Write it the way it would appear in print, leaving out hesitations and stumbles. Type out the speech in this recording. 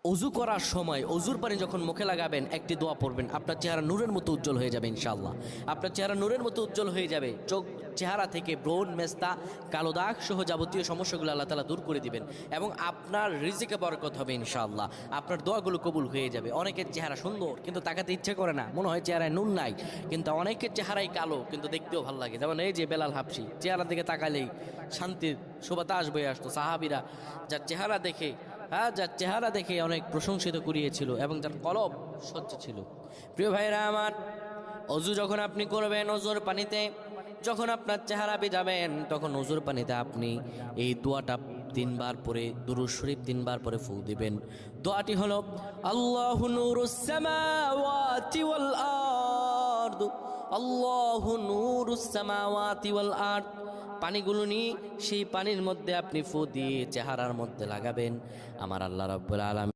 অজু করার সময় অজুর পানি যখন মুখে লাগাবেন একটি দোয়া পড়বেন, আপনার চেহারা নূরের মতো উজ্জ্বল হয়ে যাবে ইনশাআল্লাহ। আপনার চেহারা নূরের মতো উজ্জ্বল হয়ে যাবে, চোখ চেহারা থেকে ব্রণ, মেস্তা, কালো দাগ সহ যাবতীয় সমস্যাগুলো আল্লাহ তাআলা দূর করে দিবেন এবং আপনার রিজিকে বরকত হবে ইনশাআল্লাহ। আপনার দোয়াগুলো কবুল হয়ে যাবে। অনেকের চেহারা সুন্দর কিন্তু তাকাতে ইচ্ছে করে না, মনে হয় চেহারায় নুন নাই, কিন্তু অনেকের চেহারাই কালো কিন্তু দেখতেও ভালো লাগে। যেমন এই যে বেলাল হাবশি, চেহারা দিকে তাকালেই শান্তির সুবাতাস বয়ে আসতো। সাহাবীরা যার চেহারা দেখে অনেক প্রশংসিত করিয়েছিল এবং যার কলব স্বচ্ছ ছিল। প্রিয় ভাইরা আমার, অজু যখন আপনি করবেন, অজুর পানিতে যখন আপনার চেহারা ভিজাবেন, তখন অজুর পানিতে আপনি এই দোয়াটা 3 বার পরে, দুরূদ শরীফ 3 বার পরে ফু দিবেন। দোয়াটি হলো আল্লাহু নূরুস সামাওয়াতি ওয়াল আরদ, আল্লাহু নূরুস সামাওয়াতি ওয়াল আরদ। পানিগুলো নিয়ে সেই পানির মধ্যে আপনি ফু দিয়ে চেহারার মধ্যে লাগাবেন। আমার আল্লাহ রাব্বুল আলামিন